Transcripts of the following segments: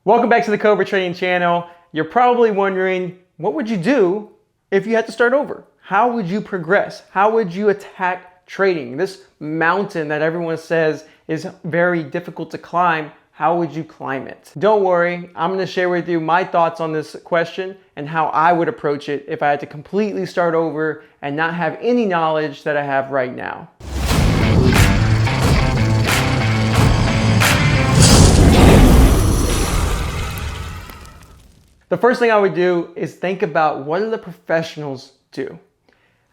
Welcome back to the Cobra Trading channel. You're probably wondering, what would you do if you had to start over? How would you progress? How would you attack trading? This mountain that everyone says is very difficult to climb, how would you climb it? Don't worry, I'm gonna share with you my thoughts on this question and how I would approach it if I had to completely start over and not have any knowledge that I have right now. The first thing I would do is think about what do the professionals do?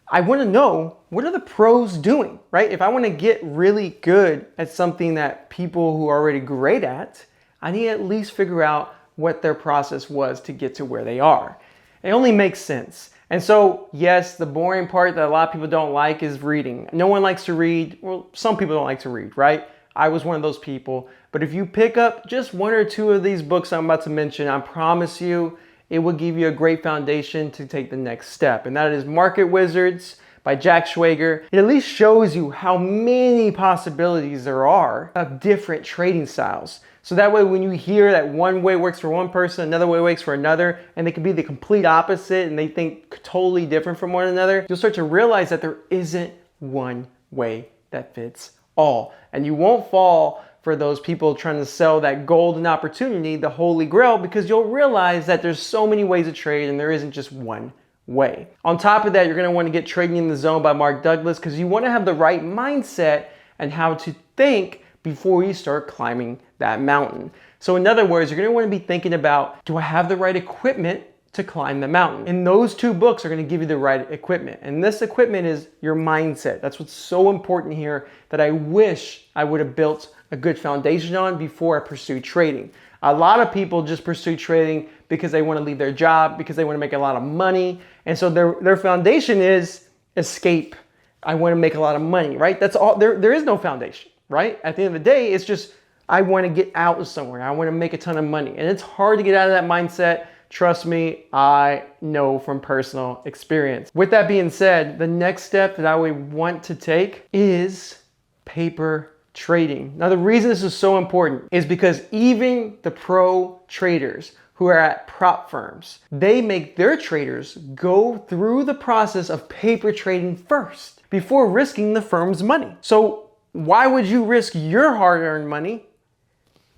I want to know, what are the pros doing, right? If I want to get really good at something that people who are already great at, I need to at least figure out what their process was to get to where they are. It only makes sense. And so, yes, the boring part that a lot of people don't like is reading. No one likes to read. Well, some people don't like to read, right? I was one of those people. But if you pick up just one or two of these books I'm about to mention, I promise you, it will give you a great foundation to take the next step. And that is Market Wizards by Jack Schwager. It at least shows you how many possibilities there are of different trading styles. So that way, when you hear that one way works for one person, another way works for another, and they can be the complete opposite and they think totally different from one another, you'll start to realize that there isn't one way that fits all. And you won't fall for those people trying to sell that golden opportunity, the holy grail, because you'll realize that there's so many ways to trade and there isn't just one way. On top of that, you're going to want to get Trading in the Zone by Mark Douglas, because you want to have the right mindset and how to think before you start climbing that mountain. So in other words, you're going to want to be thinking about, do I have the right equipment to climb the mountain? And those two books are going to give you the right equipment. And this equipment is your mindset. That's what's so important here that I wish I would have built a good foundation on before I pursued trading. A lot of people just pursue trading because they want to leave their job, because they want to make a lot of money. And so their foundation is escape. I want to make a lot of money, right? That's all. There is no foundation, right? At the end of the day, it's just, I want to get out of somewhere. I want to make a ton of money. And it's hard to get out of that mindset. Trust me, I know from personal experience. With that being said, the next step that I would want to take is paper trading. Now, the reason this is so important is because even the pro traders who are at prop firms, they make their traders go through the process of paper trading first before risking the firm's money. So why would you risk your hard-earned money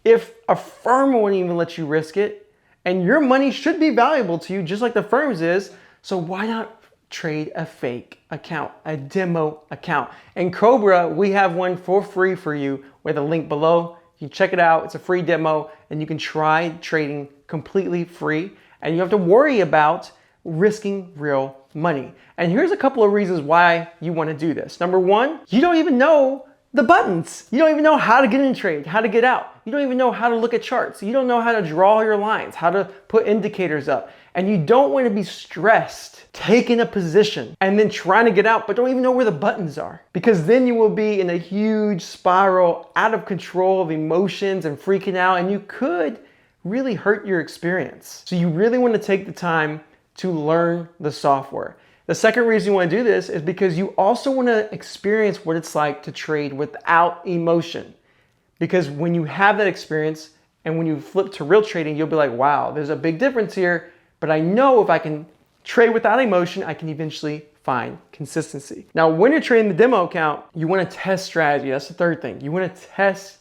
if a firm won't even let you risk it? And your money should be valuable to you just like the firm's is. So why not trade a fake account, a demo account? And Cobra, we have one for free for you with a link below. You can check it out. It's a free demo and you can try trading completely free. And you have to worry about risking real money. And here's a couple of reasons why you want to do this. Number one, you don't even know the buttons. You don't even know how to get in trade, how to get out. You don't even know how to look at charts. You don't know how to draw your lines, how to put indicators up. And you don't want to be stressed taking a position and then trying to get out, but don't even know where the buttons are. Because then you will be in a huge spiral out of control of emotions and freaking out, and you could really hurt your experience. So you really want to take the time to learn the software. The second reason you want to do this is because you also want to experience what it's like to trade without emotion. Because when you have that experience and when you flip to real trading, you'll be like, wow, there's a big difference here. But I know if I can trade without emotion, I can eventually find consistency. Now, when you're trading the demo account, you want to test strategy. That's the third thing. You want to test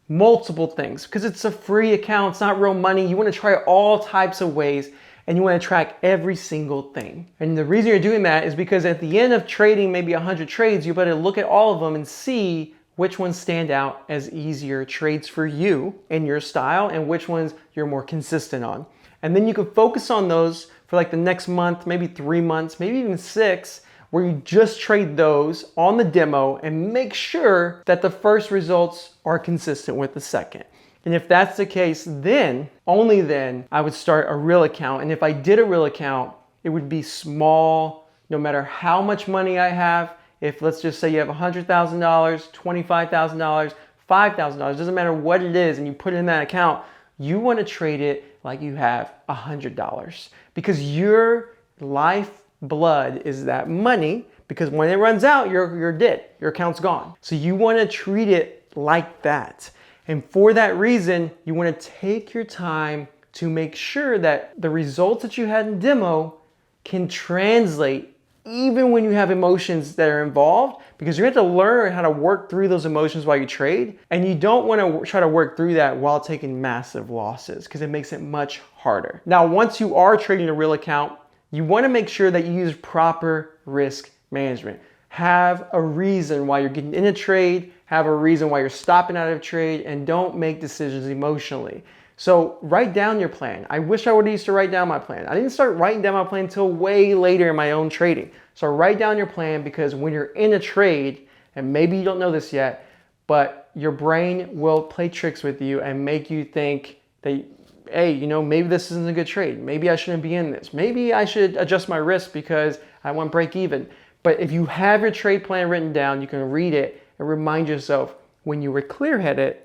multiple things because it's a free account. It's not real money. You want to try all types of ways. And you want to track every single thing. And the reason you're doing that is because at the end of trading maybe 100 trades, you better look at all of them and see which ones stand out as easier trades for you in your style and which ones you're more consistent on. And then you can focus on those for like the next month, maybe 3 months, maybe even 6, where you just trade those on the demo and make sure that the first results are consistent with the second. And if that's the case, then, only then, I would start a real account. And if I did a real account, it would be small, no matter how much money I have. If let's just say you have $100,000, $25,000, $5,000, doesn't matter what it is, and you put it in that account, you want to trade it like you have $100. Because your lifeblood is that money, because when it runs out, you're dead. Your account's gone. So you want to treat it like that. And for that reason, you want to take your time to make sure that the results that you had in demo can translate even when you have emotions that are involved, because you have to learn how to work through those emotions while you trade. And you don't want to try to work through that while taking massive losses, because it makes it much harder. Now, once you are trading a real account, you want to make sure that you use proper risk management. Have a reason why you're getting in a trade, have a reason why you're stopping out of a trade, and don't make decisions emotionally. So write down your plan. I wish I would have used to write down my plan. I didn't start writing down my plan until way later in my own trading. So write down your plan, because when you're in a trade, and maybe you don't know this yet, but your brain will play tricks with you and make you think that, hey, you know, maybe this isn't a good trade. Maybe I shouldn't be in this. Maybe I should adjust my risk because I want break even. But if you have your trade plan written down, you can read it and remind yourself when you were clear-headed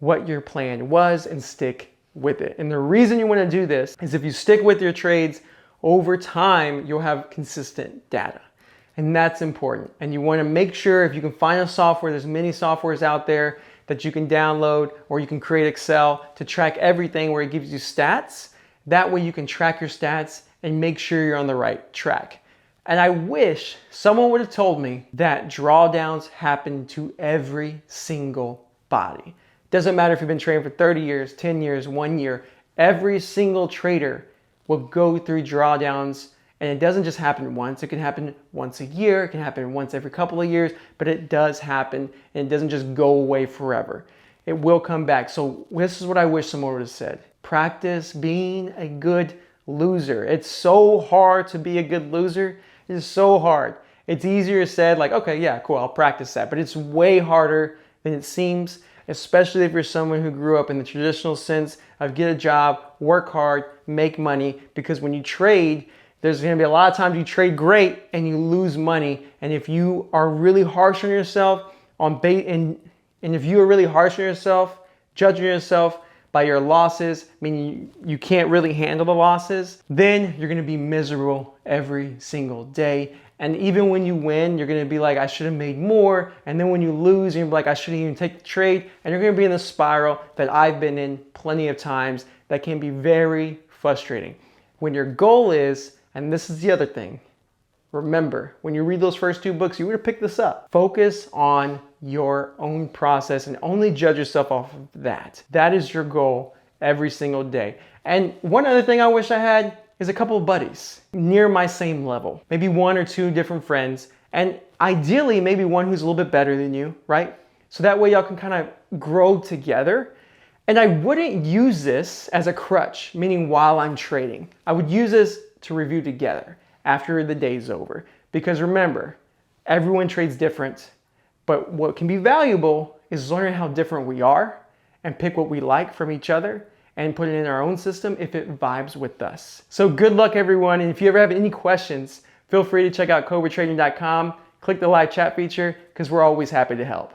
what your plan was and stick with it. And the reason you want to do this is if you stick with your trades over time, you'll have consistent data. And that's important. And you want to make sure, if you can find a software, there's many softwares out there that you can download, or you can create Excel to track everything where it gives you stats. That way you can track your stats and make sure you're on the right track. And I wish someone would have told me that drawdowns happen to every single body. Doesn't matter if you've been trading for 30 years, 10 years, 1 year, every single trader will go through drawdowns, and it doesn't just happen once. It can happen once a year, it can happen once every couple of years, but it does happen, and it doesn't just go away forever. It will come back. So this is what I wish someone would have said. Practice being a good loser. It's so hard to be a good loser. It is so hard. It's easier said, like, okay, yeah, cool, I'll practice that. But it's way harder than it seems, especially if you're someone who grew up in the traditional sense of get a job, work hard, make money. Because when you trade, there's going to be a lot of times you trade great and you lose money. And if you are really harsh on yourself, and if you are really harsh on yourself, judging yourself by your losses, meaning you can't really handle the losses, then you're going to be miserable every single day. And even when you win, you're going to be like, I should have made more. And then when you lose, you're going to be like, I shouldn't even take the trade. And you're going to be in the spiral that I've been in plenty of times that can be very frustrating. When your goal is, and this is the other thing, remember, when you read those first 2 books, you would have picked this up. Focus on your own process and only judge yourself off of that. That is your goal every single day. And one other thing I wish I had is a couple of buddies near my same level. Maybe 1 or 2 different friends, and ideally maybe one who's a little bit better than you, right? So that way y'all can kind of grow together. And I wouldn't use this as a crutch, meaning while I'm trading. I would use this to review together after the day's over. Because remember, everyone trades different, but what can be valuable is learning how different we are and pick what we like from each other and put it in our own system if it vibes with us. So good luck, everyone. And if you ever have any questions, feel free to check out CobraTrading.com, click the live chat feature, because we're always happy to help.